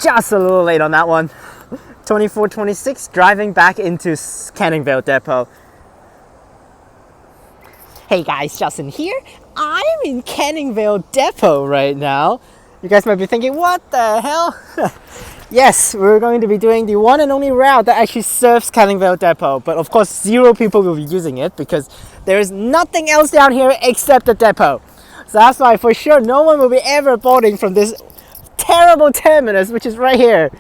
just a little late on that one. 2426, driving back into Canning Vale Depot. Hey guys, Justin here. I'm in Canning Vale Depot right now. You guys might be thinking, what the hell? Yes, we're going to be doing the one and only route that actually serves Canning Vale Depot. But of course, 0 people will be using it because there is nothing else down here except the depot. So that's why for sure no one will be ever boarding from this terrible terminus, which is right here.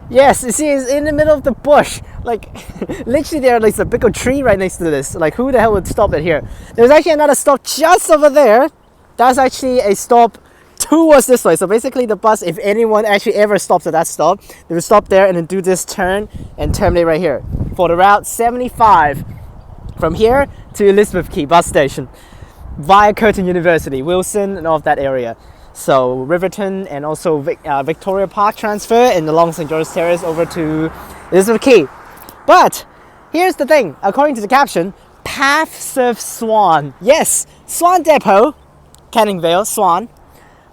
Yes, you see, it's in the middle of the bush. Like, literally there's like a big old tree right next to this. Like, who the hell would stop it here? There's actually another stop just over there. That's actually a stop towards this way. So basically the bus, if anyone actually ever stops at that stop, they will stop there and then do this turn and terminate right here for the route 75 from here to Elizabeth Quay bus station via Curtin University, Wilson and all of that area. So Riverton and also Victoria Park transfer and along St. George's Terrace over to Elizabeth Quay. But here's the thing, according to the caption, PAF serves Swan. Yes, Swan Depot, Canning Vale, Swan.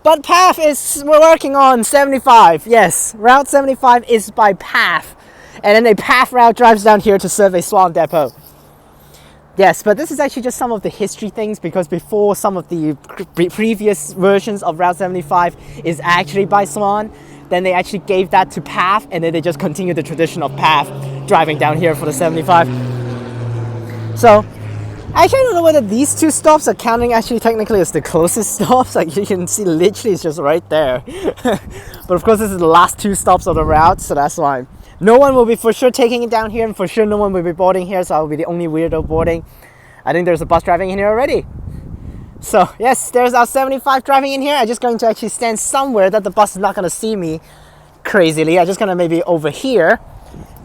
But PAF we're working on 75. Yes, Route 75 is by PAF. And then a PAF route drives down here to serve a Swan Depot. Yes, but this is actually just some of the history things, because before some of the previous versions of Route 75 is actually by Swan, then they actually gave that to PAF, and then they just continued the tradition of PAF driving down here for the 75. So actually, I don't know whether these 2 stops are counting actually technically as the closest stops. Like, you can see literally it's just right there. But of course this is the last 2 stops of the route, so that's why. No one will be for sure taking it down here, and for sure no one will be boarding here, so I will be the only weirdo boarding. I think there's a bus driving in here already. So yes, there's our 75 driving in here. I'm just going to actually stand somewhere that the bus is not going to see me crazily. I'm just going to maybe over here.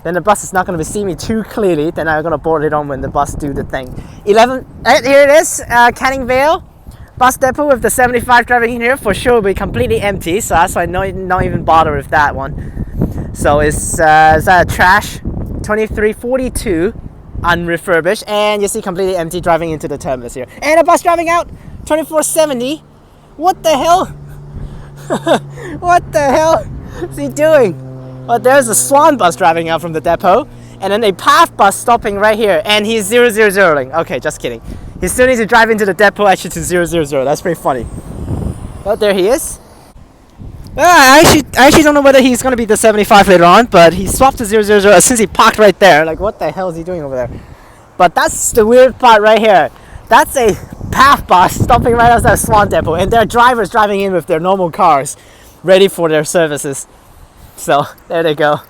Then the bus is not going to see me too clearly. Then I'm going to board it on when the bus do the thing. 11, here it is, Canning Vale bus depot with the 75 driving in here. For sure will be completely empty, so that's why not even bother with that one. So it's trash, 2342, unrefurbished, and you see completely empty driving into the terminus here. And a bus driving out, 2470. What the hell? What the hell is he doing? Well, there's a Swan bus driving out from the depot, and then a PAF bus stopping right here, and he's 000ing. Okay, just kidding. He still needs to drive into the depot actually to 000. That's pretty funny. Well, there he is. I actually don't know whether he's going to be the 75 later on, but he swapped to 000 since he parked right there. Like, what the hell is he doing over there? But that's the weird part right here. That's a PAF bus stopping right outside Swan Depot, and there are drivers driving in with their normal cars ready for their services. So there they go.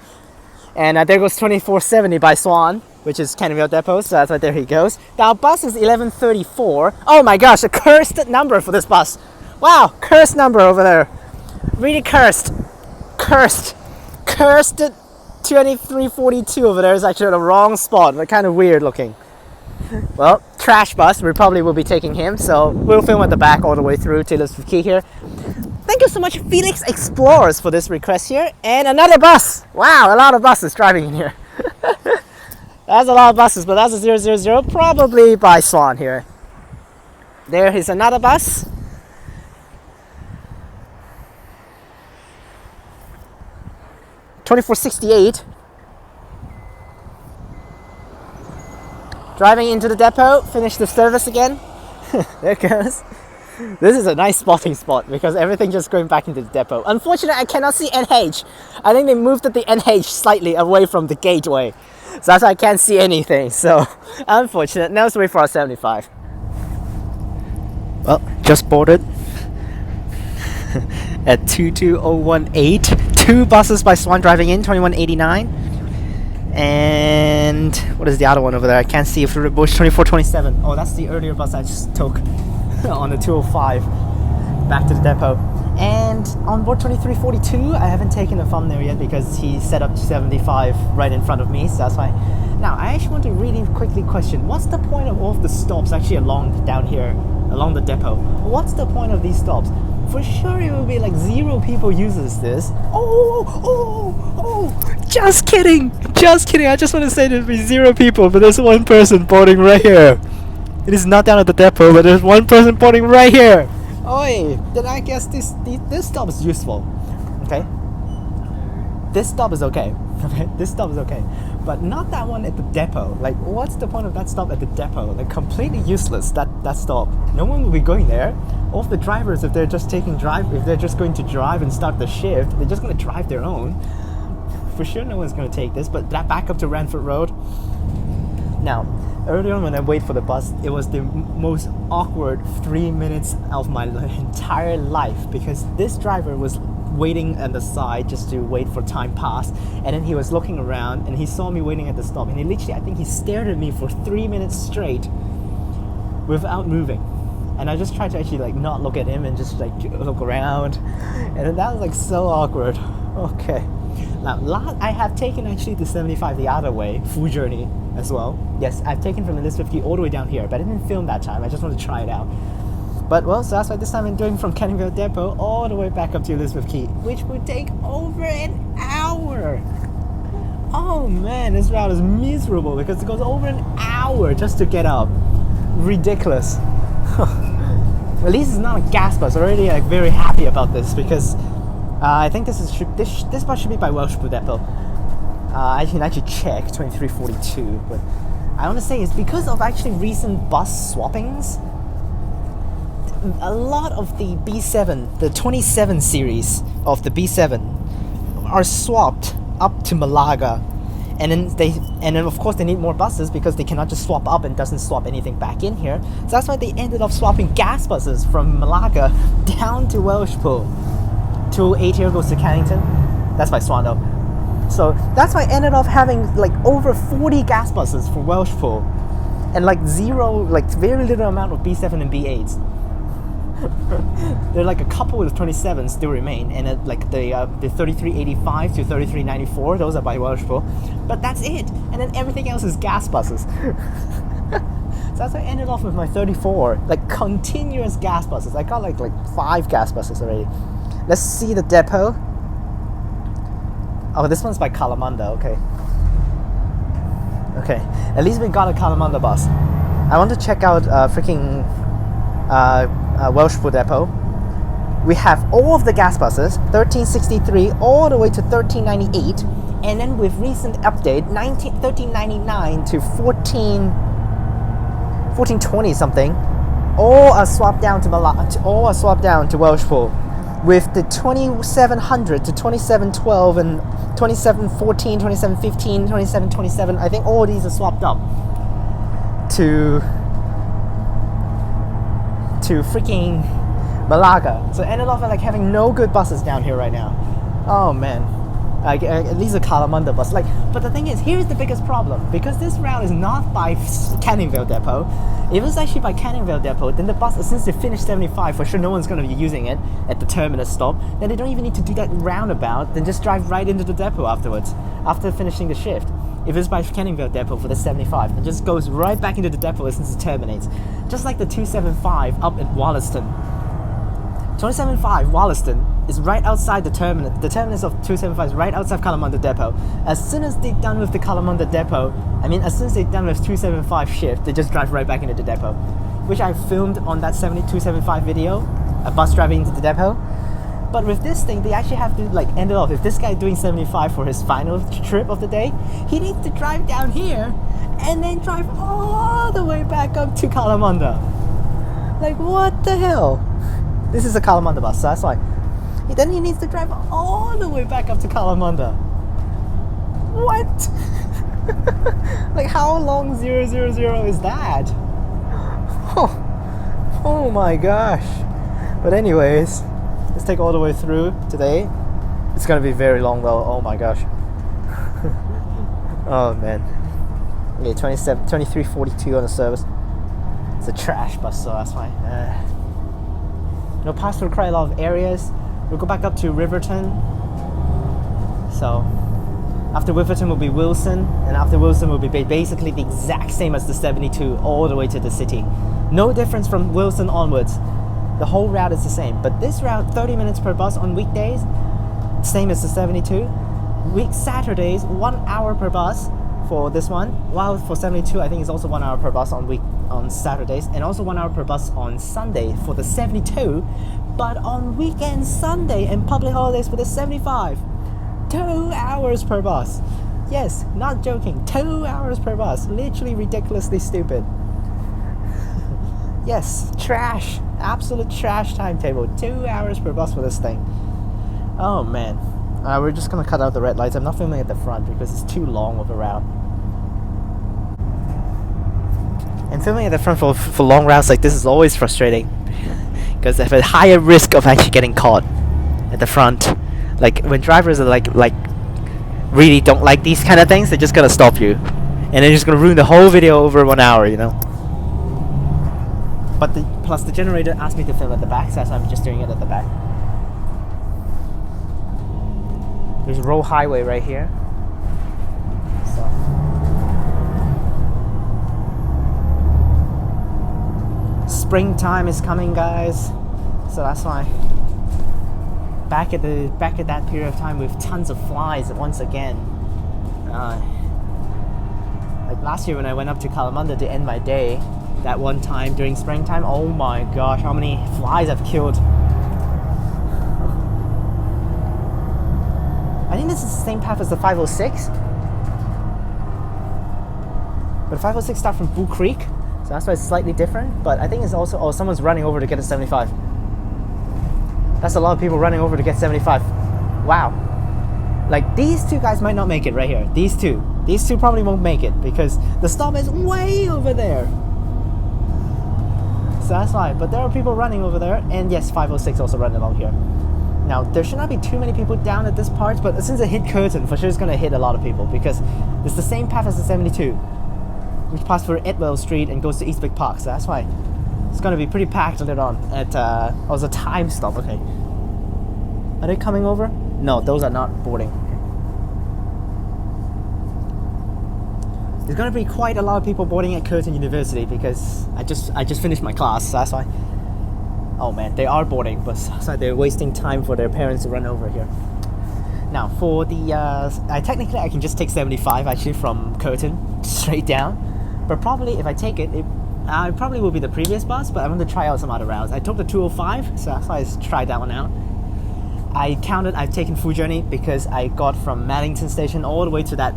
And there goes 2470 by Swan, which is Canning Vale Depot, so that's right there he goes. Now bus is 1134. Oh my gosh, a cursed number for this bus. Wow, cursed number over there. Really cursed. Cursed 2342 over there is actually the wrong spot. They're kind of weird looking. Well, trash bus, we probably will be taking him, so we'll film at the back all the way through to Elizabeth Quay here. Thank you so much, Felix Explorers, for this request here. And another bus. Wow, a lot of buses driving in here. That's a lot of buses, but that's a 000, probably by Swan here. There is another bus. $24.68. Driving into the depot, finish the service again. There it goes. This is a nice spotting spot because everything just going back into the depot. Unfortunately, I cannot see NH. I think they moved the NH slightly away from the gateway. So that's why I can't see anything. So, unfortunate. Now let's wait for our 75. Well, just boarded at 22018. 2 buses by Swan driving in, 2189. And what is the other one over there? I can't see through the bush, 2427. Oh, that's the earlier bus I just took on the 205 back to the depot. And on board 2342, I haven't taken a thumbnail yet because he set up 75 right in front of me, so that's why. Now, I actually want to really quickly question, what's the point of all of the stops actually along down here, along the depot? What's the point of these stops? For sure it will be like 0 people uses this. Oh, just kidding. I just want to say there'll be 0 people, but there's 1 person boarding right here. It is not down at the depot, but there's 1 person boarding right here. Oi, then I guess this stop is useful. Okay, this stop is okay. Okay, this stop is okay, but not that one at the depot. Like, what's the point of that stop at the depot? Like, completely useless. That stop. No one will be going there. All of the drivers, if they're just if they're just going to drive and start the shift, they're just going to drive their own. For sure, no one's going to take this. But that back up to Ranford Road. Now, earlier on when I wait for the bus, it was the most awkward 3 minutes of my entire life, because this driver was waiting at the side just to wait for time pass, and then he was looking around and he saw me waiting at the stop, and he literally, I think he stared at me for 3 minutes straight without moving. And I just tried to actually like not look at him and just like look around, and then that was like so awkward. Okay, now I have taken actually the 75 the other way, full journey as well. Yes, I've taken from Elizabeth Quay all the way down here, but I didn't film that time. I just wanted to try it out. But well, so that's why this time I'm doing from Canning Vale Depot all the way back up to Elizabeth Quay, which would take over an hour. Oh man, this route is miserable because it goes over an hour just to get up. Ridiculous. At least it's not a gas bus. I'm already like very happy about this, because I think this bus should be by Welshpool Depot. I can actually check 2342, but I want to say it's because of actually recent bus swappings. A lot of the B7, the 27 series of the B7 are swapped up to Malaga, and then of course they need more buses because they cannot just swap up and doesn't swap anything back in here. So that's why they ended up swapping gas buses from Malaga down to Welshpool. 208 here goes to Cannington. That's by Swan though. So that's why I ended up having like over 40 gas buses for Welshpool, and like very little amount of B7 and B8s. There are like a couple of 27s still remain, and like the 3385 to 3394, those are by Welshpool, but that's it. And then everything else is gas buses. So that's why I ended off with my 34 like continuous gas buses. I got like 5 gas buses already. Let's see the depot. Oh, this one's by Kalamunda. Okay, at least we got a Kalamunda bus. I want to check out freaking Welshpool Depot. We have all of the gas buses, 1363 all the way to 1398, and then with recent update 1399 to 1420 something, all are swapped down to Welshpool, with the 2700 to 2712 and 2714, 2715, 2727. I think all these are swapped up to freaking Malaga. So I ended up like having no good buses down here right now. Oh man, at least a Kalamunda bus. But the thing is, here's the biggest problem, because this route is not by Canning Vale Depot. If it was actually by Canning Vale Depot, then the bus, since they finished 75, for sure no one's going to be using it at the terminus stop, then they don't even need to do that roundabout, then just drive right into the depot afterwards, after finishing the shift. If it's by Canning Vale Depot for the 75, it just goes right back into the depot since it terminates. Just like the 275 up at Wollaston. 275 Wollaston is right outside the terminus. The terminus of 275 is right outside Kalamunda Depot. As soon as they're done with the Kalamunda Depot, as soon as they're done with 275 shift, they just drive right back into the depot, which I filmed on that 275 video, a bus driving into the depot. But with this thing, they actually have to end it off. If this guy doing 75 for his final trip of the day, he needs to drive down here and then drive all the way back up to Kalamunda. Like, what the hell? This is a Kalamunda bus, so that's why. Then he needs to drive all the way back up to Kalamunda. What? How long 000 is that? Oh my gosh. But anyways, let's take all the way through today. It's gonna be very long though. Oh my gosh. Oh man. Okay, 2342 on the service. It's a trash bus, so that's fine. No, pass through quite a lot of areas. We'll go back up to Riverton. So after Riverton will be Wilson, and after Wilson will be basically the exact same as the 72 all the way to the city. No difference from Wilson onwards. The whole route is the same, but this route 30 minutes per bus on weekdays, same as the 72. Saturdays 1 hour per bus for this one, while for 72 I think it's also 1 hour per bus on Saturdays, and also 1 hour per bus on Sunday for the 72, but on weekend Sunday and public holidays for the 75. 2 hours per bus. Yes, not joking. 2 hours per bus. Literally ridiculously stupid. Yes, trash. Absolute trash timetable. 2 hours per bus for this thing. Oh man. We're just gonna cut out the red lights. I'm not filming at the front because it's too long of a route. And filming at the front for long routes like this is always frustrating because I have a higher risk of actually getting caught at the front. Like when drivers are like really don't like these kind of things, they're just gonna stop you, and they're just gonna ruin the whole video over 1 hour, you know. But plus the generator asked me to film at the back, so I'm just doing it at the back. There's a roll highway right here. So. Springtime is coming, guys. So that's why. Back at that period of time with tons of flies once again. Like last year when I went up to Kalamunda to end my day, that one time during springtime, oh my gosh, how many flies I've killed. I think this is the same path as the 506. But the 506 starts from Bull Creek, so that's why it's slightly different. But I think it's also, oh, someone's running over to get a 75. That's a lot of people running over to get 75. Wow. Like these two guys might not make it right here. These two probably won't make it because the stop is way over there. So that's why. But there are people running over there, and yes, 506 also running along here. Now there should not be too many people down at this part, but since it hit Curtin, for sure it's gonna hit a lot of people because it's the same path as the 72, which passes through Etwell Street and goes to East Big Park. So that's why it's gonna be pretty packed later on. At oh, it's a time stop. Okay. Are they coming over? No, those are not boarding. There's gonna be quite a lot of people boarding at Curtin University because I just finished my class, so that's why. Oh man, they are boarding, but so they're wasting time for their parents to run over here. Now for the, technically I can just take 75 actually from Curtin straight down, but probably if I take it, it probably will be the previous bus, but I want to try out some other routes. I took the 205, so that's why I tried that one out. I counted, I've taken full journey because I got from Maddington Station all the way to that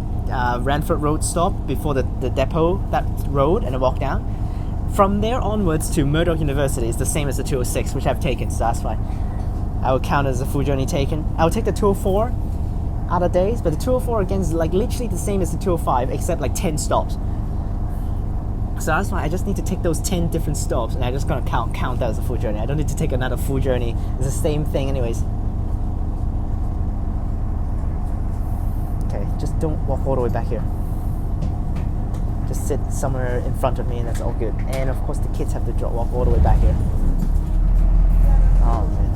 Ranford Road stop before the depot, that road, and I walked down. From there onwards to Murdoch University is the same as the 206, which I've taken, so that's why I would count it as a full journey taken. I would take the 204 other days, but the 204 again is like literally the same as the 205 except like 10 stops. So that's why I just need to take those 10 different stops, and I'm just gonna count that as a full journey. I don't need to take another full journey. It's the same thing anyways. Okay, just don't walk all the way back here. Just sit somewhere in front of me and that's all good. And of course the kids have to walk all the way back here. Oh man.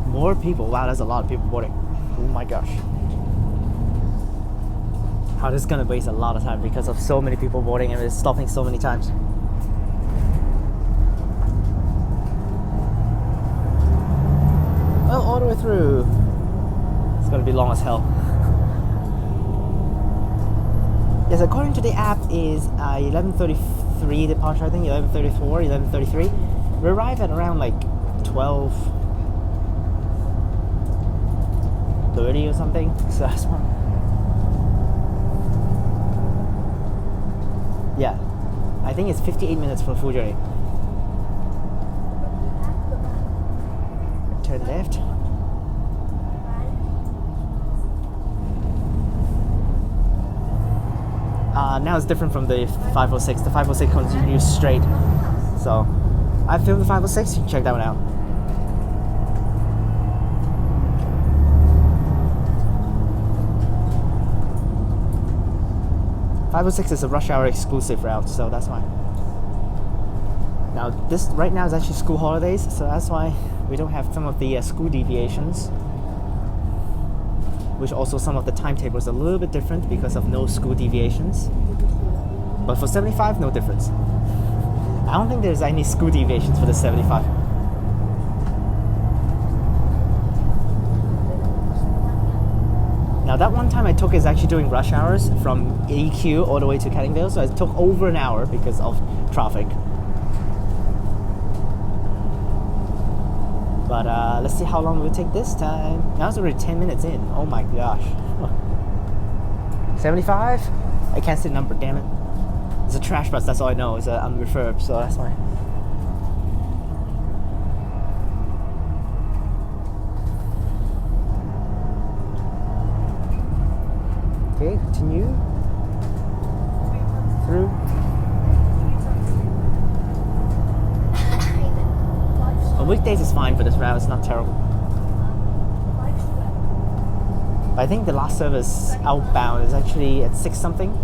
More people. Wow, there's a lot of people boarding. Oh my gosh. How this is gonna waste a lot of time because of so many people boarding and it's stopping so many times. Well, all the way through. It's gonna be long as hell. Yes, according to the app is 11:33 departure, I think 11:34, 11:33. We arrive at around like 12:30 or something, so that's one. Yeah, I think it's 58 minutes for a full journey. Turn left. Now it's different from the 506. The 506 continues straight. So I filmed the 506, you can check that one out. .506 is a rush hour exclusive route, so that's why. Now this right now is actually school holidays, so that's why we don't have some of the school deviations, which also some of the timetables are a little bit different because of no school deviations. But for 75, no difference. I don't think there's any school deviations for the 75. Now that one time I took is actually during rush hours from EQ all the way to Canning Vale, so it took over an hour because of traffic. But let's see how long it will take this time. Now it's already 10 minutes in. Oh my gosh. 75? I can't see the number, damn it. It's a trash bus, that's all I know. It's an unrefurbed, so that's why. Okay, continue. Through. On weekdays is fine for this route, it's not terrible. But I think the last service outbound is actually at 6 something.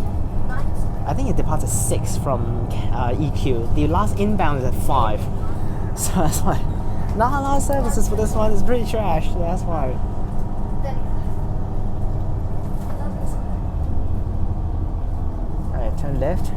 I think it departs at 6 from EQ. The last inbound is at 5. So that's why. Not a lot of services for this one, it's pretty trash, so that's why. Alright, turn left.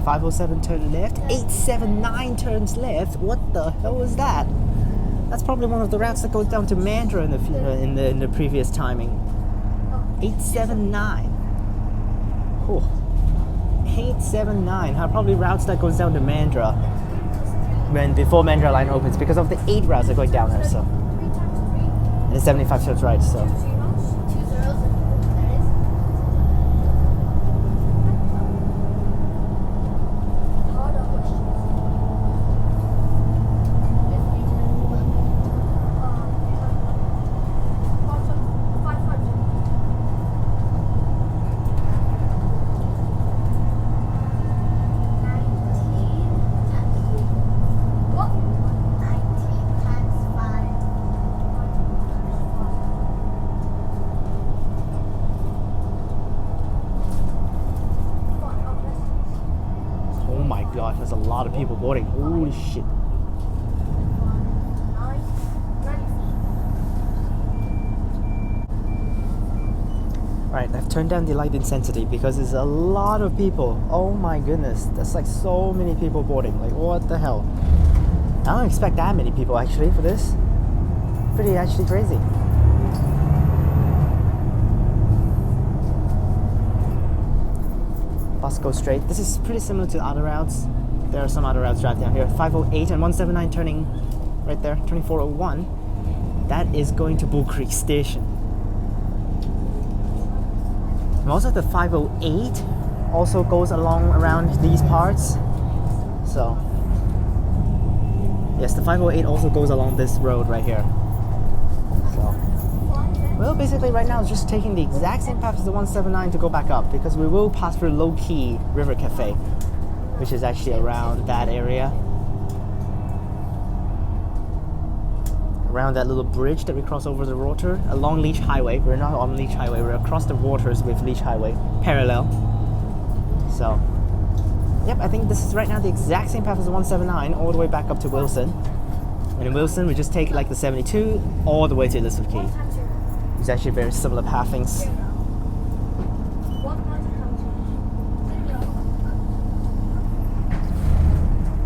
507 turn left, 879 turns left. What the hell is that? That's probably one of the routes that goes down to Mandurah in the previous timing. 879. Oh, 879. Probably routes that goes down to Mandurah when before Mandurah line opens because of the 8 routes that are going down there. So, and 75 turns right. So. There's a lot of people boarding. Holy shit. Right, I've turned down the light intensity because there's a lot of people. Oh my goodness, there's like so many people boarding. Like, what the hell? I don't expect that many people actually for this. Pretty actually crazy. Bus goes straight. This is pretty similar to other routes. There are some other routes right down here. 508 and 179 turning right there, turning 401. That is going to Bull Creek Station. And also the 508 also goes along around these parts. So, yes, the 508 also goes along this road right here. So, well, basically right now it's just taking the exact same path as the 179 to go back up because we will pass through Low Key River Cafe, which is actually around that area. Around that little bridge that we cross over the water, along Leach Highway. We're not on Leach Highway, we're across the waters with Leach Highway, parallel. So, yep, I think this is right now the exact same path as the 179, all the way back up to Wilson. And in Wilson, we just take like the 72 all the way to Elizabeth Quay. It's actually very similar pathings.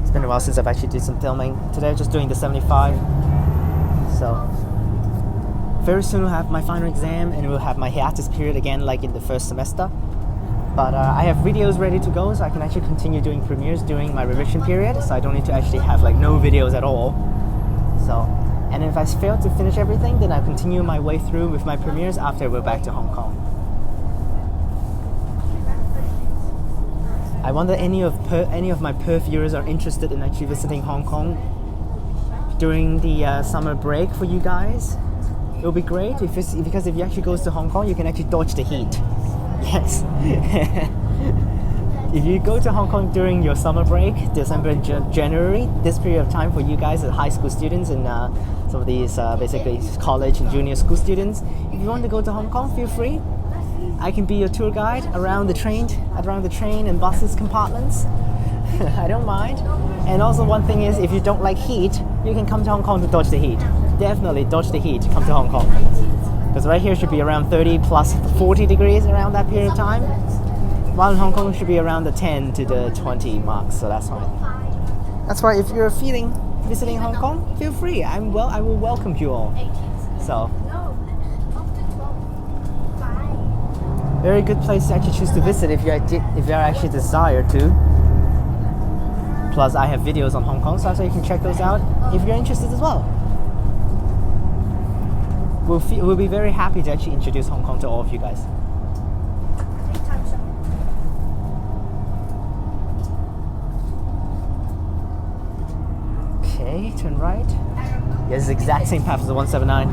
It's been a while since I've actually did some filming. Today I'm just doing the 75. So very soon we'll have my final exam and we'll have my hiatus period again like in the first semester. But I have videos ready to go, so I can actually continue doing premieres during my revision period, so I don't need to actually have like no videos at all. So, and if I fail to finish everything, then I'll continue my way through with my premieres after we're back to Hong Kong. I wonder any of my Perth viewers are interested in actually visiting Hong Kong during the summer break for you guys. It'll be great because if you actually goes to Hong Kong, you can actually dodge the heat. Yes. If you go to Hong Kong during your summer break, December and January, this period of time for you guys as high school students and some of these basically college and junior school students, if you want to go to Hong Kong, feel free. I can be your tour guide around the train and buses compartments. I don't mind. And also one thing is, if you don't like heat, you can come to Hong Kong to dodge the heat. Definitely dodge the heat, come to Hong Kong. Because right here should be around 30 plus 40 degrees around that period of time. While in Hong Kong it should be around the 10 to the 20 marks, so that's fine. That's why if you're feeling visiting Hong Kong, feel free. I will welcome you all. So, very good place to actually choose to visit if you actually desire to. Plus, I have videos on Hong Kong, so you can check those out if you're interested as well. We'll be very happy to actually introduce Hong Kong to all of you guys. Okay, turn right. Yeah, it's the exact same path as the 179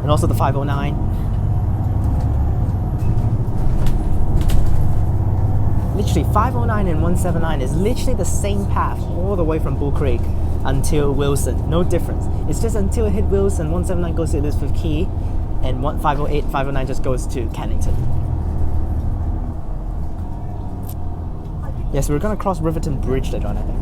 and also the 509. Literally, 509 and 179 is literally the same path all the way from Bull Creek until Wilson. No difference. It's just until it hit Wilson, 179 goes to Elizabeth Quay, and 508, 509 just goes to Cannington. Yes, we're gonna cross Riverton Bridge later on, I think.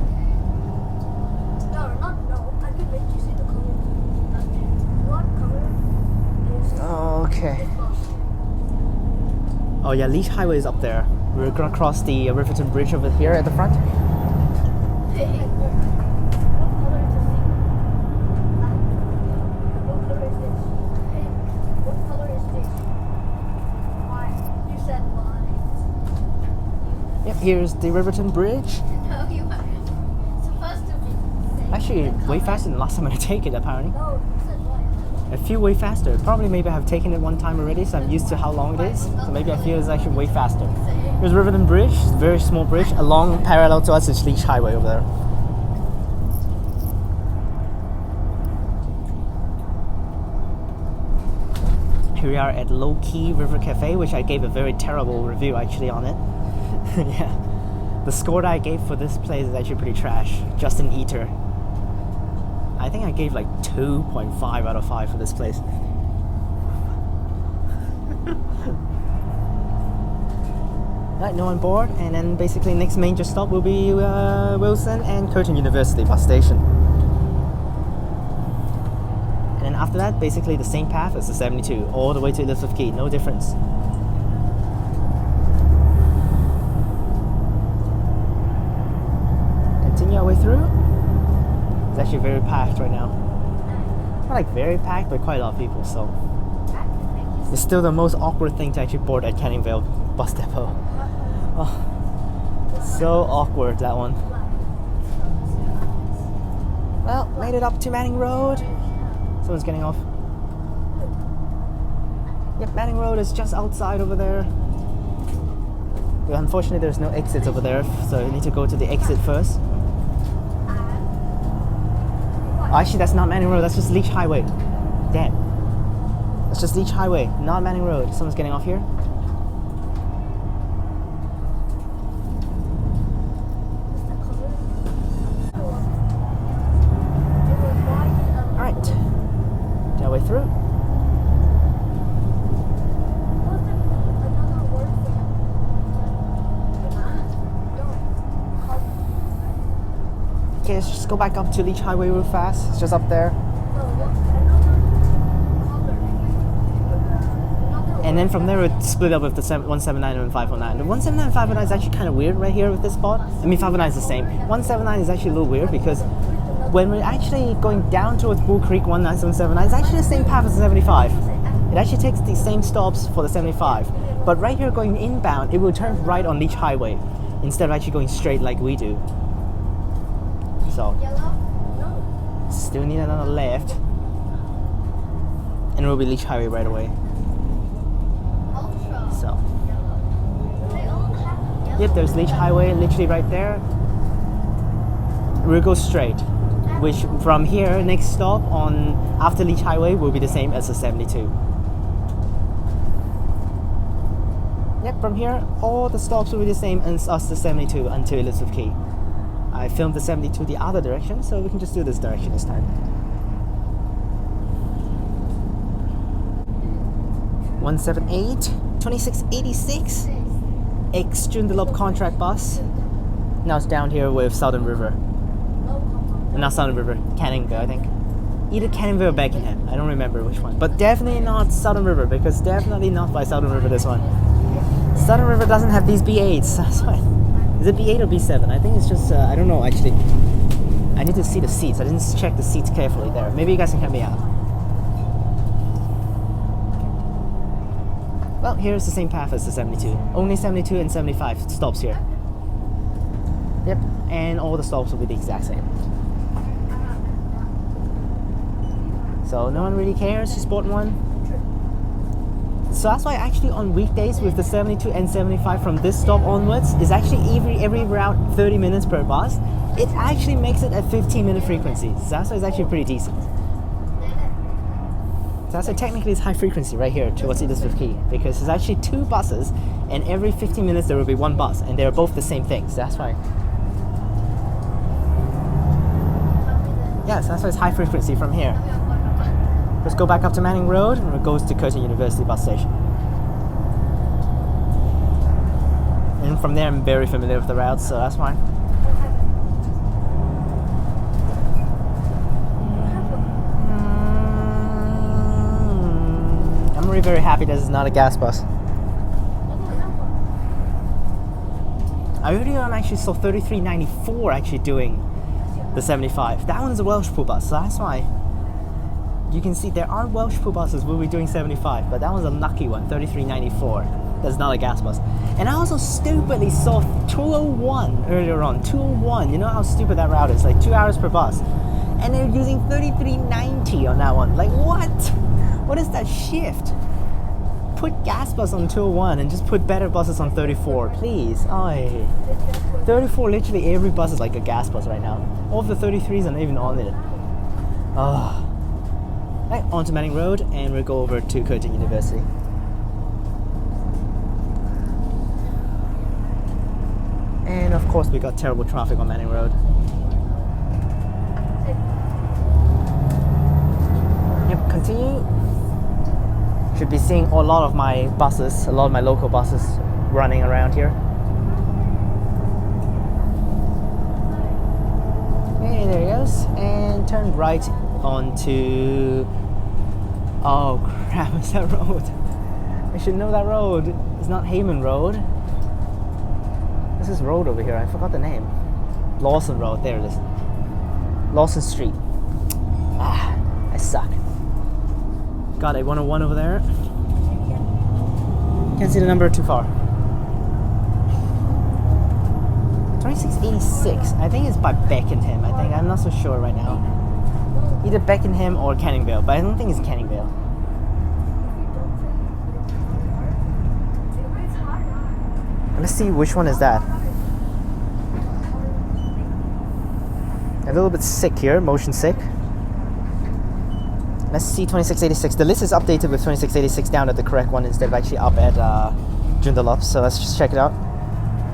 Okay. Oh yeah, Leach Highway is up there. We're gonna cross the Riverton Bridge over here at the front. Yep, here's the Riverton Bridge. No, you weren't supposed to be. Actually, way faster than last time I take it, apparently. I feel way faster. Probably maybe I have taken it one time already, so I'm used to how long it is. So maybe I feel it's actually way faster. Here's Riverton Bridge, very small bridge. Along parallel to us is Leach Highway over there. Here we are at Low Key River Cafe, which I gave a very terrible review actually on it. Yeah. The score that I gave for this place is actually pretty trash. Justin Eater. I think I gave like 2.5 out of 5 for this place. Right, no one board, and then basically next major stop will be Wilson and Curtin University bus station. And then after that, basically the same path as the 72, all the way to Elizabeth Quay, no difference. Continue our way through. It's actually very packed right now. Not like very packed, but quite a lot of people, so it's still the most awkward thing to actually board at Canning Vale bus depot. Oh, so awkward, that one. Well, made it up to Manning Road. Someone's getting off. Yep, Manning Road is just outside over there. But unfortunately, there's no exits over there, so you need to go to the exit first. Actually, that's not Manning Road, that's just Leach Highway. Damn. That's just Leach Highway, not Manning Road. Someone's getting off here. Alright. Get our way through. Okay, let's just go back up to Leach Highway real fast. It's just up there. And then from there we'd split up with the 179 and 509. The 179 and 509 is actually kind of weird right here with this spot. I mean, 509 is the same. 179 is actually a little weird because when we're actually going down towards Bull Creek 19779, it's actually the same path as the 75. It actually takes the same stops for the 75. But right here going inbound, it will turn right on Leach Highway instead of actually going straight like we do. So, Yellow? No. still need another left. And it will be Leach Highway right away. Ultra. So, They all have yellow. yep, there's Leach Highway literally right there. We'll go straight, which from here, next stop on after Leach Highway will be the same as the 72. Yep, from here, all the stops will be the same as the 72 until Elizabeth Quay. I filmed the 72 the other direction, so we can just do this direction this time. 178, 2686, ex-Joondalup contract bus. Now it's down here with Southern River. Not Southern River, Canningvale, I think. Either Canningvale or Beckenham, I don't remember which one. But definitely not Southern River, because definitely not by Southern River this one. Southern River doesn't have these B8s, that's why. Is it B8 or B7? I think it's just, I don't know actually. I need to see the seats, I didn't check the seats carefully there. Maybe you guys can help me out. Well, here's the same path as the 72. Only 72 and 75 stops here. Yep, and all the stops will be the exact same. So no one really cares, just bought one. So that's why actually on weekdays with the 72 and 75 from this stop onwards is actually every route 30 minutes per bus. It actually makes it a 15-minute frequency. So that's why it's actually pretty decent. So that's why technically it's high frequency right here towards Elizabeth Quay, because there's actually 2 buses and every 15 minutes there will be 1 bus and they're both the same thing. So that's why. Yes, that's why it's high frequency from here. Let's go back up to Manning Road and it goes to Curtin University bus station. And from there I'm very familiar with the routes, so that's fine. I'm really very happy this is not a gas bus. I earlier on actually saw 3394 actually doing the 75. That one's a Welsh pool bus, so that's why. You can see there are Welsh pool buses will be doing 75, but that one's a lucky one, 3394. That's not a gas bus. And I also stupidly saw 201 earlier on. 201, you know how stupid that route is, like 2 hours per bus. And they're using 3390 on that one. Like what? What is that shift? Put gas bus on 201 and just put better buses on 34, please. Oy. 34, literally every bus is like a gas bus right now. All of the 33s are not even on it. Oh. Right, on to Manning Road and we'll go over to Curtin University. And of course we got terrible traffic on Manning Road. Yep, continue. Should be seeing a lot of my buses, a lot of my local buses running around here. Okay, there he goes. And turn right onto... Oh crap, is that road? I should know that road. It's not Hayman Road. What's this road over here? I forgot the name. Lawson Road, there it is. Lawson Street. Ah, I suck. Got a 101 over there. Can't see the number too far. 2686. I think it's by Beckenham. I think I'm not so sure right now. Either Beckenham or Canningvale, but I don't think it's Canningvale. Let's see which one is that. A little bit sick here, motion sick. Let's see 2686. The list is updated with 2686 down at the correct one instead of actually up at Joondalup. So let's just check it out.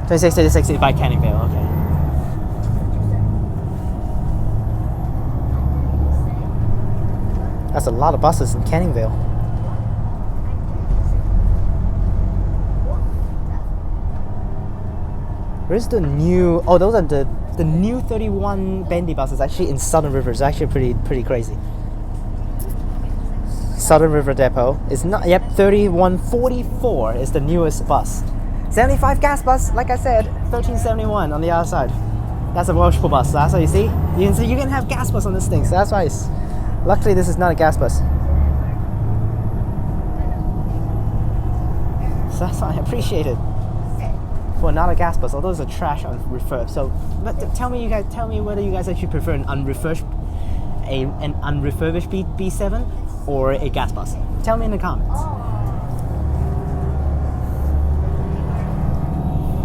2686 is by Canningvale, okay. That's a lot of buses in Canningvale. Where's the new... Oh, those are the new 31 bendy buses actually in Southern River. It's actually pretty crazy. Southern River Depot is not... Yep, 3144 is the newest bus. 75 gas bus, like I said, 1371 on the other side. That's a Welsh pool bus. So that's how you see. You can have gas bus on this thing. So that's why it's... Luckily, this is not a gas bus. So that's why I appreciate it. For another gas bus, although it's a trash on refurb. So, but tell me whether you guys actually prefer an unrefurbished B7 or a gas bus. Tell me in the comments.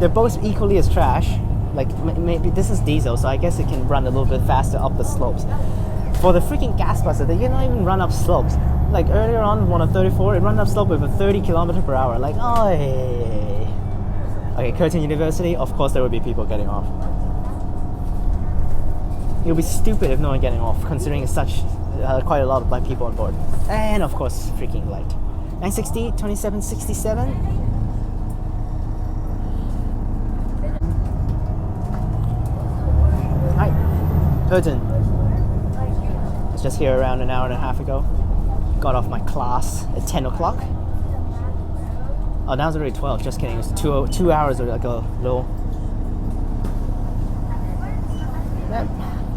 They're both equally as trash. Like maybe this is diesel, so I guess it can run a little bit faster up the slopes. For the freaking gas bus, they cannot even run up slopes. Like earlier on, one of 34, it ran up slope with a 30 km/h. Like, oh, hey. Okay, Curtin University, of course there will be people getting off. It would be stupid if no one getting off, considering it's such quite a lot of black people on board. And of course, freaking light. 960, 2767. Hi, Curtin. I was just here around an hour and a half ago. Got off my class at 10 o'clock. Oh, now it's already 12, just kidding. It's 2 hours ago. Low. Yep,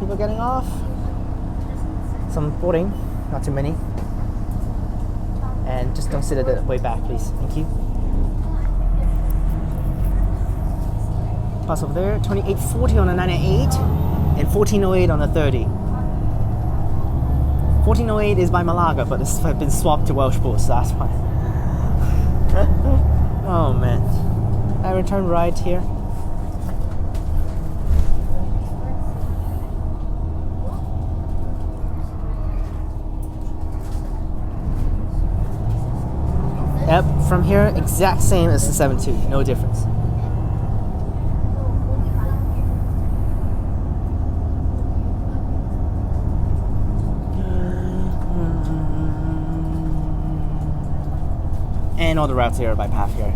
people getting off. Some boarding, not too many. And just don't sit at the way back, please. Thank you. Pass over there, 2840 on a 908 and 1408 on a 30. 1408 is by Malaga, but it's been swapped to Welsh Bulls, so that's fine. Oh man. I return right here. Yep, from here, exact same as the 7.2, no difference. And all the routes here are by path here.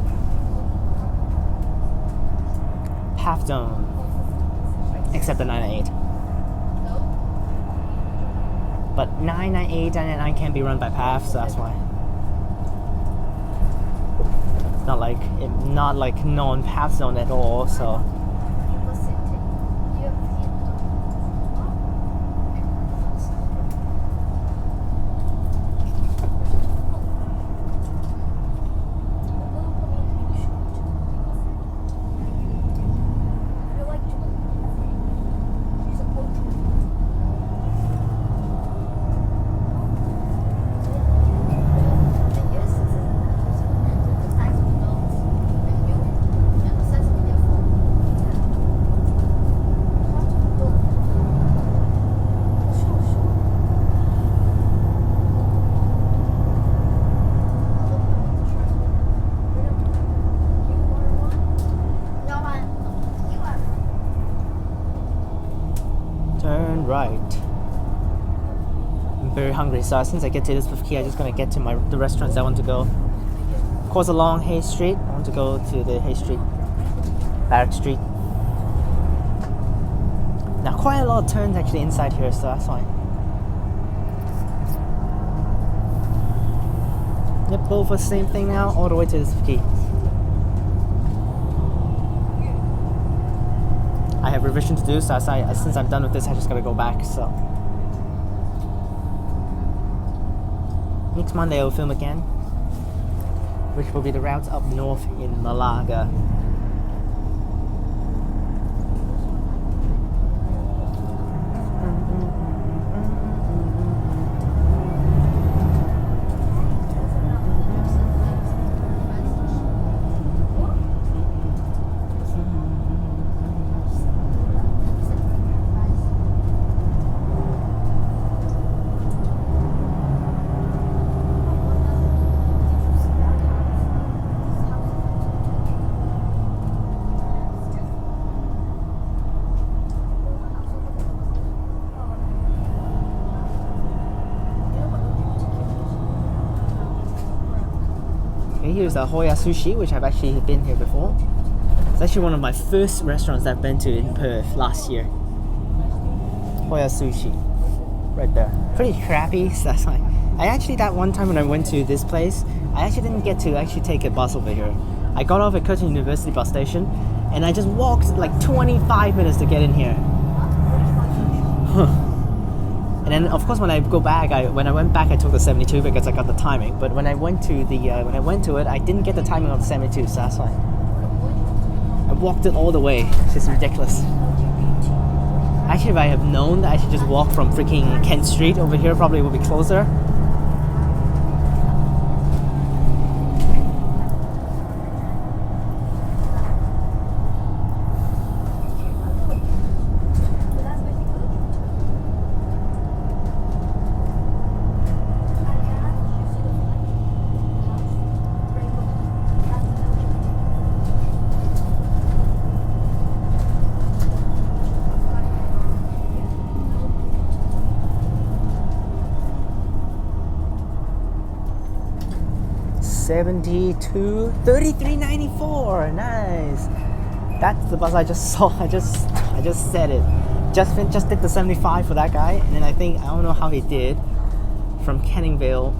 Path zone. Except the 998. But 998 and 999 can't be run by path, so that's why. It's not like non-path zone at all, so. Turn right. I'm very hungry, so as soon as I get to this with Quay, I'm just gonna get to the restaurants I want to go. Of course, along Hay Street. I want to go to the Hay Street, Barrack Street. Now, quite a lot of turns actually inside here, so that's fine. Yep, both the same thing now, all the way to this Quay. I have revision to do, so since I'm done with this, I just gotta go back, so. Next Monday I'll film again, which will be the routes up north in Malaga. Here's the Hoya Sushi, which I've actually been here before. It's actually one of my first restaurants I've been to in Perth last year. Hoya Sushi, right there. Pretty crappy, so that's fine. I actually, that one time when I went to this place, I actually didn't get to actually take a bus over here. I got off at Curtin University bus station, and I just walked like 25 minutes to get in here. And then of course when I go back, when I went back I took the 72 because I got the timing. But when I went to it, I didn't get the timing of the 72, so that's why. I walked it all the way. It's just ridiculous. Actually, if I have known that I should just walk from freaking Kent Street over here, probably would be closer. $72, $33.94. Nice. That's the bus I just saw. I just said it. Just did the 75 for that guy, and then I don't know how he did from Canning Vale.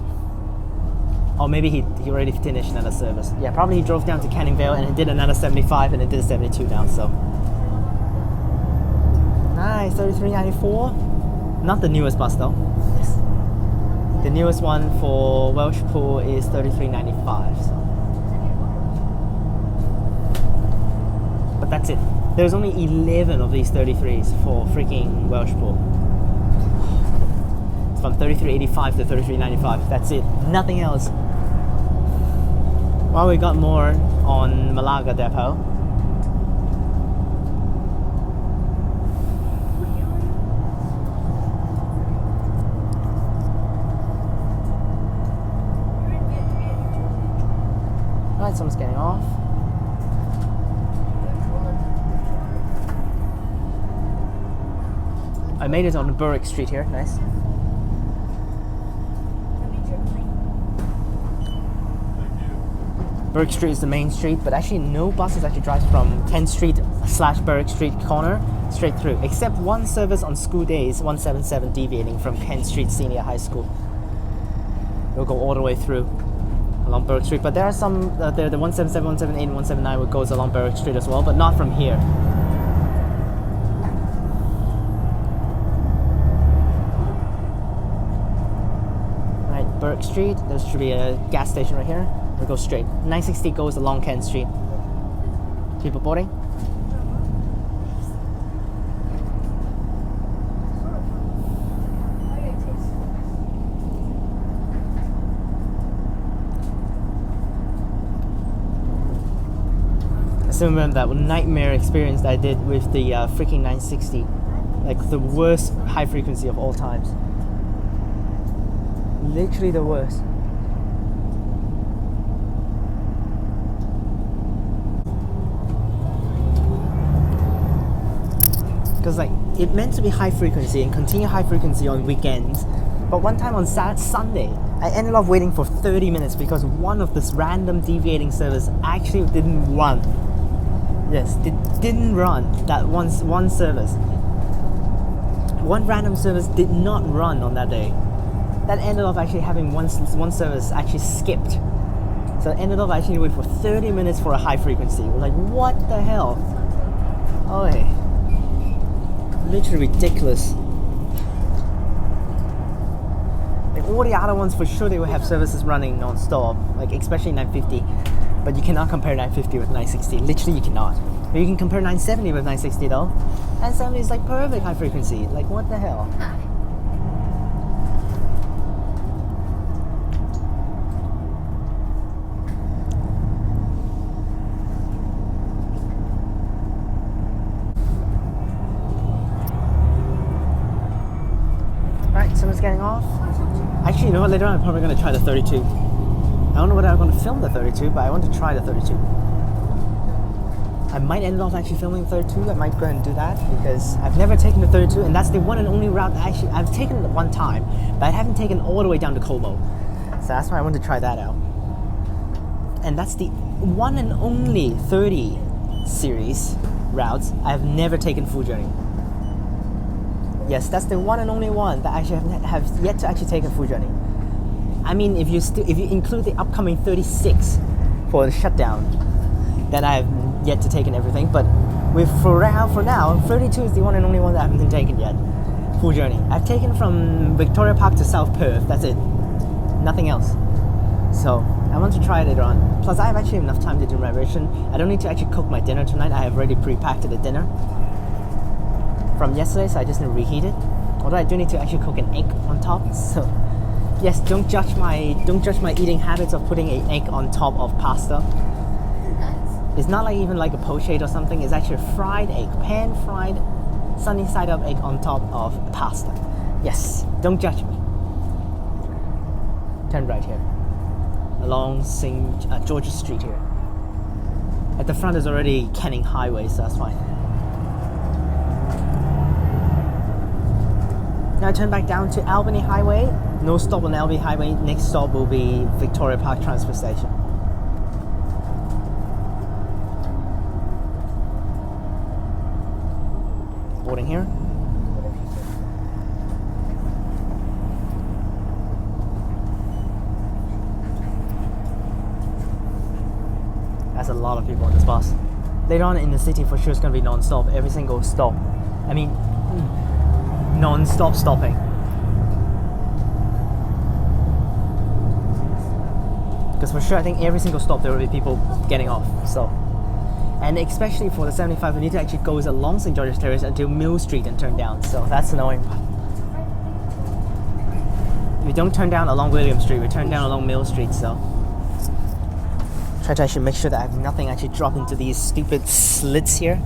Or maybe he already finished another service. Yeah, probably he drove down to Canning Vale and he did another 75 and then did a 72 now. So nice. $33.94. Not the newest bus though. Yes. The newest one for Welsh Pool is $33.95. So. But that's it. There's only 11 of these 33s for freaking Welsh Pool. It's from $33.85 to $33.95. That's it. Nothing else. Well, we got more on Malaga Depot. Right, someone's getting off. I made it on Berwick Street here, nice. Berwick Street is the main street, but actually no buses actually drives from Kent Street / Berwick Street corner straight through, except one service on school days, 177 deviating from Kent Street Senior High School. It'll go all the way through along Berwick Street, but there are some, the 177, 178, and 179 which goes along Berwick Street as well, but not from here. Alright, Berwick Street, there should be a gas station right here. We'll go straight. 960 goes along Kent Street. People boarding? I still remember that nightmare experience that I did with the freaking 960. Like the worst high frequency of all times. Literally the worst. Because like it meant to be high frequency and continue high frequency on weekends, but one time on Sunday I ended up waiting for 30 minutes because one of this random deviating service actually didn't run. Yes, it didn't run. That one service, one random service did not run on that day. That ended up actually having one service actually skipped. So it ended up actually waiting for 30 minutes for a high frequency. We're like, what the hell? Oh, hey. Literally ridiculous. Like all the other ones for sure they will have services running non-stop, like especially 950, but you cannot compare 950 with 960. Literally you cannot. But you can compare 970 with 960 though. 970 is like perfect high frequency. Like what the hell? Someone's getting off. Actually, you know what? Later on, I'm probably going to try the 32. I don't know whether I'm going to film the 32, but I want to try the 32. I might end off actually filming the 32. I might go ahead and do that because I've never taken the 32, and that's the one and only route that actually I've taken it one time, but I haven't taken all the way down to Como. So that's why I want to try that out. And that's the one and only 30 series routes I've never taken full journey. Yes, that's the one and only one that I actually have yet to actually take a full journey. I mean, if you include the upcoming 36 for the shutdown, then I have yet to take in everything. But for now, 32 is the one and only one that I haven't taken yet. cool journey. I've taken from Victoria Park to South Perth, that's it. Nothing else. So I want to try it later on. Plus I have actually enough time to do my revision. I don't need to actually cook my dinner tonight. I have already pre-packed the dinner from yesterday, so I just need to reheat it. Although I do need to actually cook an egg on top. So yes, don't judge my eating habits of putting an egg on top of pasta. It's not like even like a poached or something. It's actually a fried egg, pan-fried, sunny side up egg on top of pasta. Yes, don't judge me. Turn right here, along Georgia Street here. At the front is already Canning Highway, so that's fine. Now turn back down to Albany Highway. No stop on Albany Highway. Next stop will be Victoria Park Transfer Station. Boarding here. That's a lot of people on this bus. Later on in the city for sure it's going to be non-stop. Every single stop. I mean, non-stop stopping. Because for sure I think every single stop there will be people getting off. So, and especially for the 75 we need to actually go along St. George's Terrace until Mill Street and turn down. So that's annoying. We don't turn down along William Street, we turn down along Mill Street. So try to actually make sure that I have nothing actually drop into these stupid slits here.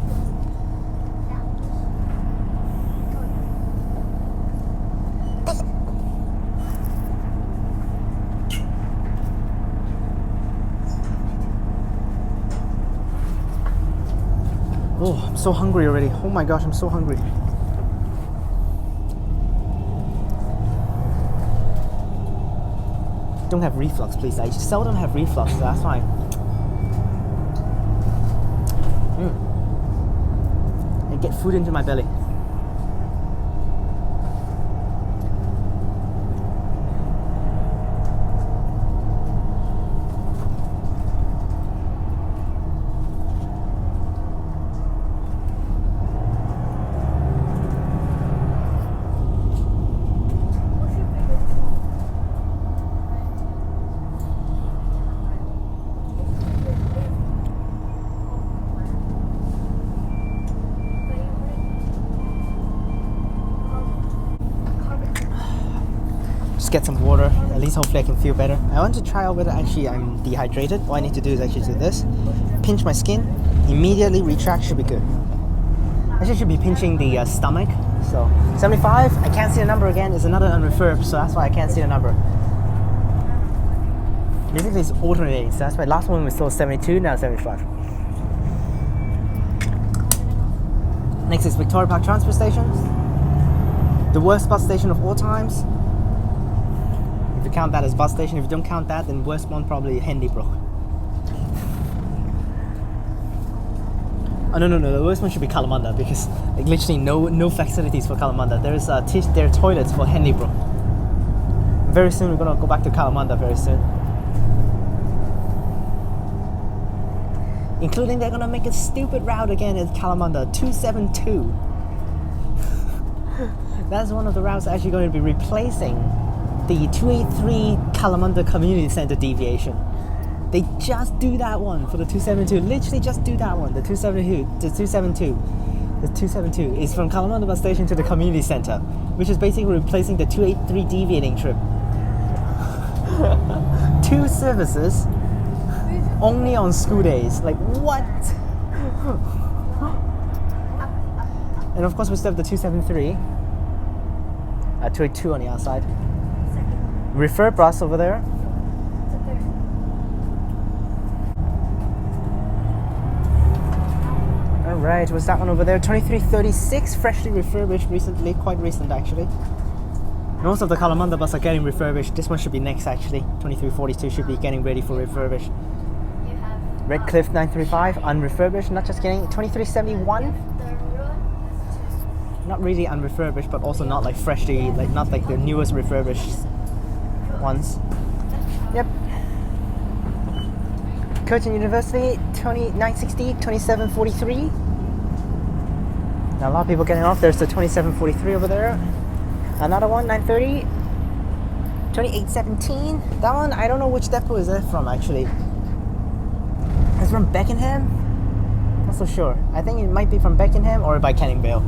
Oh, I'm so hungry already. Oh my gosh, I'm so hungry. Don't have reflux, please. I seldom have reflux, so that's fine. And get food into my belly. Get some water, at least hopefully I can feel better. I want to try out whether actually I'm dehydrated. All I need to do is actually do this, pinch my skin, immediately retract, should be good. Actually should be pinching the stomach. So 75, I can't see the number again, it's another unrefurbed, so that's why I can't see the number. Basically it's alternating, so that's why last one we saw 72, now 75. Next is Victoria Park Transfer Station. The worst bus station of all times. If you count that as bus station, if you don't count that, then worst one probably Hendybrook. Oh no, the worst one should be Kalamunda, because like literally no facilities for Kalamunda. There are toilets for Hendybrook. Very soon we're gonna go back to Kalamunda very soon. Including they're gonna make a stupid route again at Kalamunda, 272. That's one of the routes actually going to be replacing the 283 Kalamunda Community Centre deviation. They just do that one for the 272. Literally just do that one. The 272 is from Kalamunda bus station to the community centre, which is basically replacing the 283 deviating trip. 2 services only on school days. Like what? And of course we still have the 273. 282 on the outside. Refer bus over there. Alright, what's that one over there? 2336, freshly refurbished recently, quite recent actually. Most of the Kalamunda bus are getting refurbished. This one should be next actually. 2342 should be getting ready for refurbish. Redcliffe 935, unrefurbished, not just getting 2371. Not really unrefurbished, but also not like freshly, like not like the newest refurbished ones. Yep. Curtin University 960, 2743. Now a lot of people getting off. There's the 2743 over there. Another one, 9:30. 2817. That one, I don't know which depot is that from actually. It's from Beckenham? Not so sure. I think it might be from Beckenham or by Canning Vale.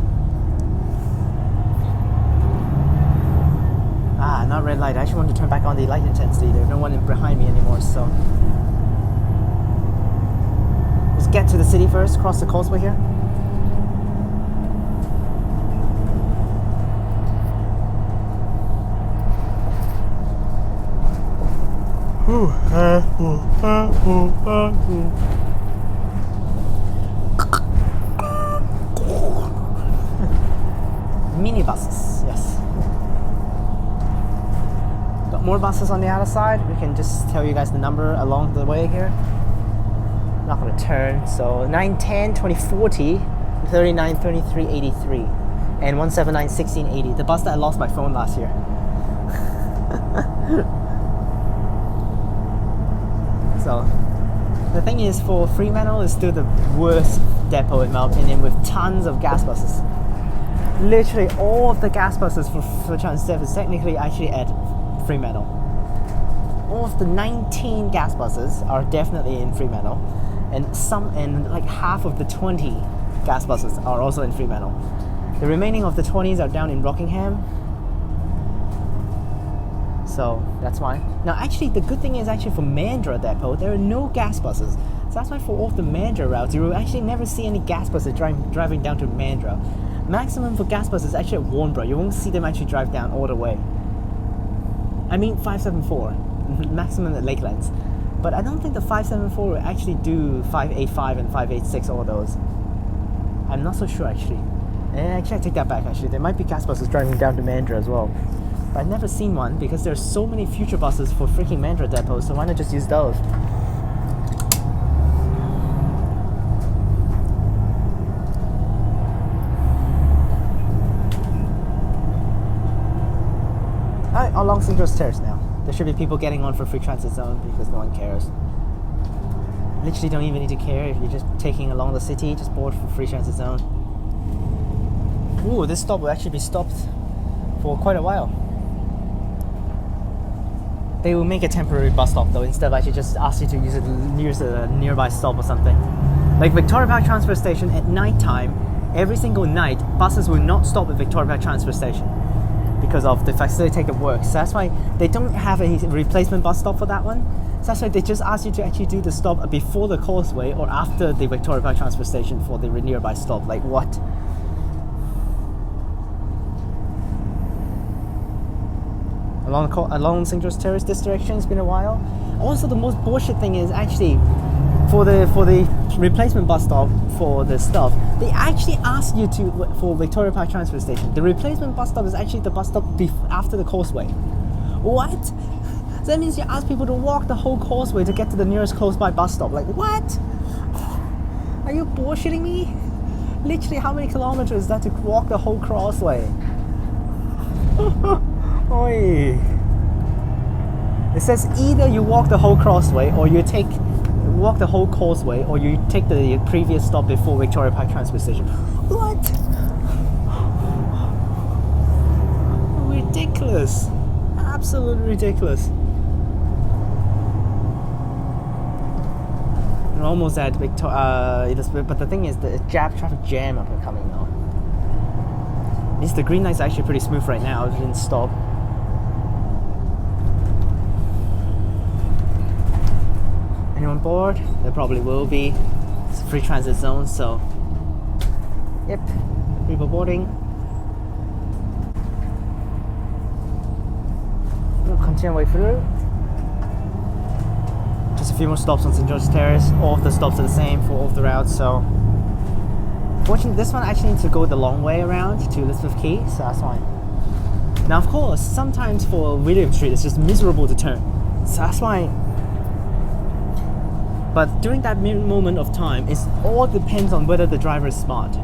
Ah, not red light. I actually want to turn back on the light intensity. There's no one behind me anymore, so. Let's get to the city first, cross the causeway here. Minibuses, yes. Got more buses on the other side. We can just tell you guys the number along the way here. Not gonna turn. So 910 2040 39 33 83 and 179 1680. The bus that I lost my phone last year. So the thing is, for Fremantle is still the worst depot in my opinion, with tons of gas buses. Literally all of the gas buses for Transperth is technically actually at Fremantle. All of the 19 gas buses are definitely in Fremantle, and like half of the 20 gas buses are also in Fremantle. The remaining of the 20s are down in Rockingham. So that's why. Now actually the good thing is actually for Mandurah depot there are no gas buses. So that's why for all of the Mandurah routes you will actually never see any gas buses driving down to Mandurah. Maximum for gas buses is actually at Warnbro. You won't see them actually drive down all the way. I mean 574, maximum at Lakelands. But I don't think the 574 will actually do 585 and 586, all those. I'm not so sure actually. And actually I take that back actually. There might be gas buses driving down to Mandurah as well. But I've never seen one because there's so many future buses for freaking Mandurah depots, so why not just use those? Alright, along St. George's Terrace now. There should be people getting on for free transit zone because no one cares. Literally don't even need to care if you're just taking along the city, just board for free transit zone. Ooh, this stop will actually be stopped for quite a while. They will make a temporary bus stop though, instead of actually just ask you to use a nearby stop or something. Like Victoria Park Transfer Station at night time, every single night, buses will not stop at Victoria Park Transfer Station because of the facility that works. So that's why they don't have a replacement bus stop for that one. So that's why they just ask you to actually do the stop before the causeway or after the Victoria Park Transfer Station for the nearby stop. Like what? Along St. George's Terrace this direction, it's been a while. Also the most bullshit thing is actually for the replacement bus stop for the stuff, they actually ask you to for Victoria Park Transfer Station. The replacement bus stop is actually the bus stop after the causeway. What? So that means you ask people to walk the whole causeway to get to the nearest close by bus stop. Like what? Are you bullshitting me? Literally how many kilometers is that to walk the whole causeway? Oi. It says either you walk the whole causeway or you walk the whole causeway or you take the previous stop before Victoria Park Transfer Station. What? Ridiculous. Absolutely ridiculous. We're almost at Victoria, but the thing is the traffic jam up and coming now. At least the green light's actually pretty smooth right now. It didn't stop. Anyone bored? There probably will be. It's a free transit zone, so yep, people boarding. We'll continue way through. Just a few more stops on St. George's Terrace. All of the stops are the same for all of the routes, so fortunately this one actually needs to go the long way around to Elizabeth Quay, so that's fine. Now of course, sometimes for William Street it's just miserable to turn, so that's why. But during that moment of time, it all depends on whether the driver is smart.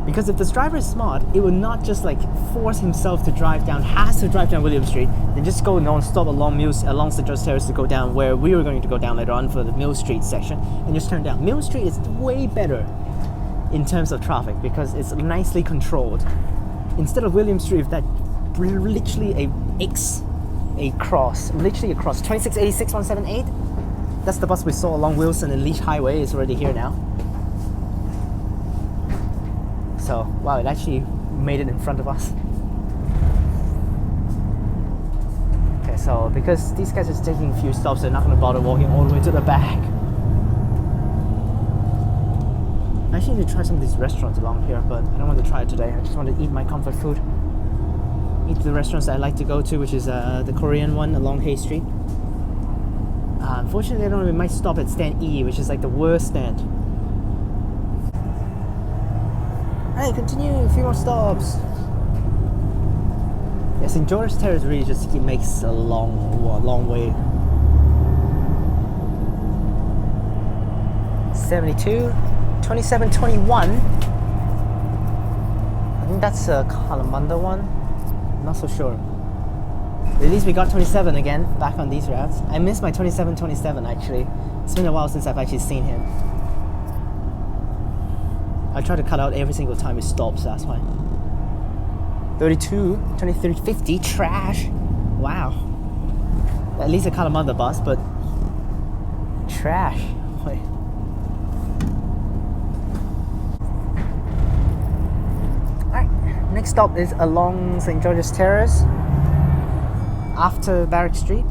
Because if the driver is smart, it will not just like force himself to drive down, has to drive down William Street, then just go non-stop along St. George's Terrace to go down where we were going to go down later on for the Mill Street section, and just turn down. Mill Street is way better in terms of traffic because it's nicely controlled. instead of William Street, that literally a cross, 2686 178. That's the bus we saw along Wilson and Leach Highway. Is already here now. So wow, it actually made it in front of us. Okay, so because these guys are taking a few stops, they're not going to bother walking all the way to the back. I actually need to try some of these restaurants along here, but I don't want to try it today. I just want to eat my comfort food. Eat the restaurants that I like to go to, which is the Korean one along Hay Street. Unfortunately, I don't know, we might stop at stand E, which is like the worst stand. Alright, continue, a few more stops. Yeah, St. George's Terrace really just makes a long way. 72, 2721. I think that's a Kalamunda one. I'm not so sure. At least we got 27 again, back on these routes. I miss my 2727 actually. It's been a while since I've actually seen him. I try to cut out every single time it stops, that's why. 32, 2350, trash. Wow. At least a Kalamunda bus, but trash. Wait. Alright, next stop is along St. George's Terrace after Barrack Street.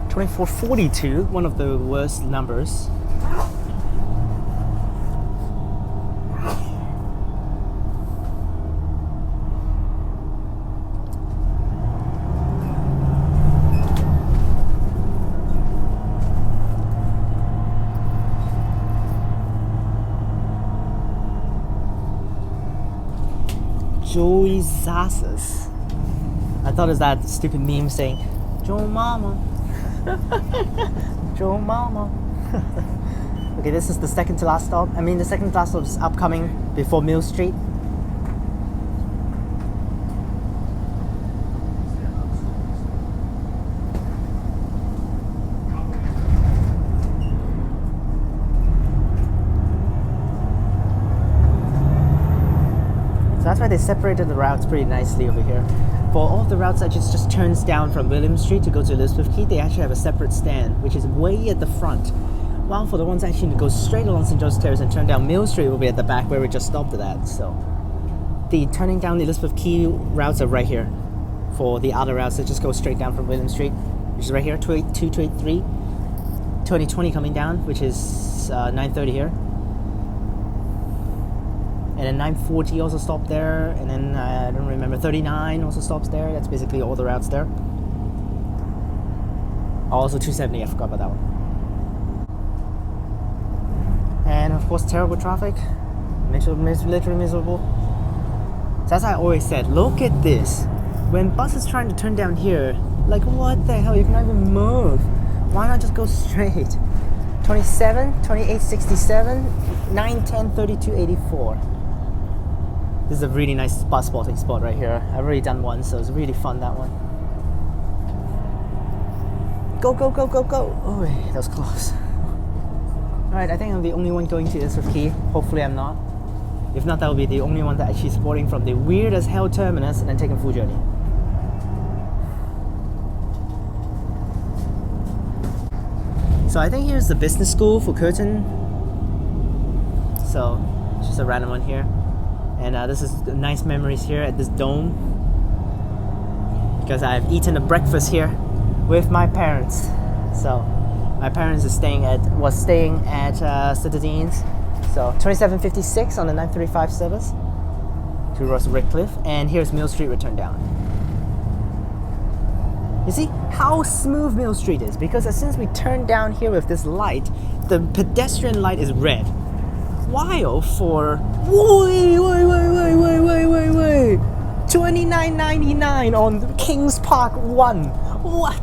.2442, one of the worst numbers. Joey Zasas. I thought it was that stupid meme saying, Joe Mama. Joe Mama. Okay, this is the second to last stop. I mean, the second to last stop is upcoming before Mill Street. So that's why they separated the routes pretty nicely over here. For all of the routes that just turns down from William Street to go to Elizabeth Quay, they actually have a separate stand, which is way at the front. While for the ones actually to go straight along St. George's Terrace and turn down Mill Street will be at the back where we just stopped at that. So the turning down the Elizabeth Quay routes are right here. For the other routes that just go straight down from William Street, which is right here, 282, 283, 2020 coming down, which is 930 here. And then 940 also stopped there, and then I don't remember, 39 also stops there. That's basically all the routes there. Also 270, I forgot about that one. And of course terrible traffic, literally miserable. So that's why I always said, look at this. When bus is trying to turn down here, like what the hell, you cannot even move. Why not just go straight? 27, 28, 67, 9, 10, 32, 84. This is a really nice bus spotting spot right here. I've already done one, so it's really fun, that one. Go, go, go, go, go. Oh, that was close. Alright, I think I'm the only one going to Elizabeth Quay. Hopefully I'm not. If not, that will be the only one that actually is boarding from the weird as hell terminus and then taking full journey. So I think here's the business school for Curtin. So, it's just a random one here. And this is nice memories here at this dome. Because I've eaten a breakfast here with my parents. So, my parents was staying at Citadines. So 2756 on the 935 service to Ross Redcliffe, and here's Mill Street return down. You see how smooth Mill Street is, because as soon as we turn down here with this light, the pedestrian light is red. While for wait, $29.99 on Kings Park 1. What?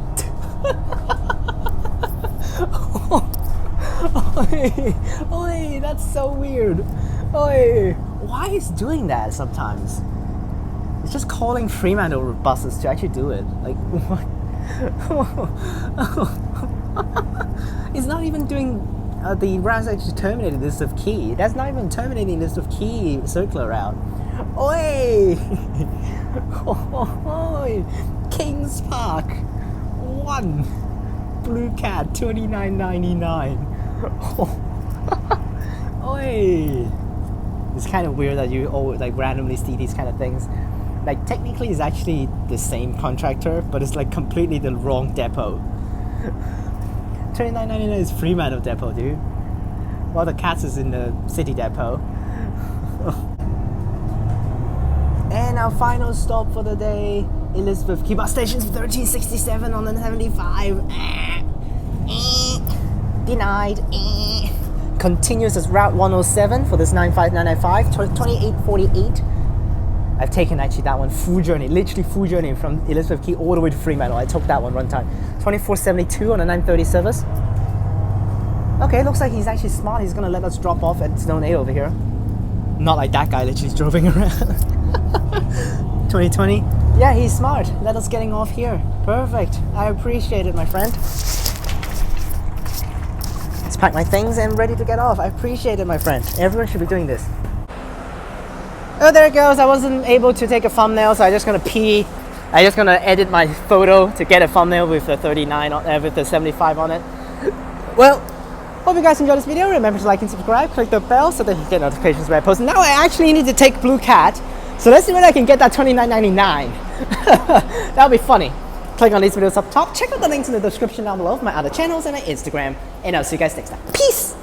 Oi, that's so weird. Oi, why is doing that sometimes? It's just calling Fremantle buses to actually do it. Like, what? It's not even doing the routes actually terminated list of Quay. That's not even terminating list of Quay circular route. Oi! Oi! Kings Park 1 Blue Cat $29.99. Oi! It's kind of weird that you always like randomly see these kind of things. Like technically it's actually the same contractor, but it's like completely the wrong depot. $29.99 is Fremantle depot, dude. While the Cats is in the city depot. And our final stop for the day, Elizabeth Quay bus station 1367 on the 75. Denied. Continues as Route 107 for this 95995, 2848. I've taken actually that one full journey, literally full journey from Elizabeth Quay all the way to Fremantle. I took that one time. 2472 on the 930 service. Okay, looks like he's actually smart. He's gonna let us drop off at Zone 8 over here. Not like that guy literally driving around. 2020. Yeah, he's smart. Let us getting off here. Perfect. I appreciate it, my friend. Let's pack my things and ready to get off. I appreciate it, my friend. Everyone should be doing this. Oh, there it goes. I wasn't able to take a thumbnail, so I'm just gonna pee. I'm just gonna edit my photo to get a thumbnail with the 39 on, with the 75 on it. Well, hope you guys enjoyed this video. Remember to like and subscribe. Click the bell so that you get notifications when I post. Now I actually need to take Blue Cat, so let's see whether I can get that $29.99. That'll be funny. Click on these videos up top. Check out the links in the description down below for my other channels and my Instagram. And I'll see you guys next time. Peace.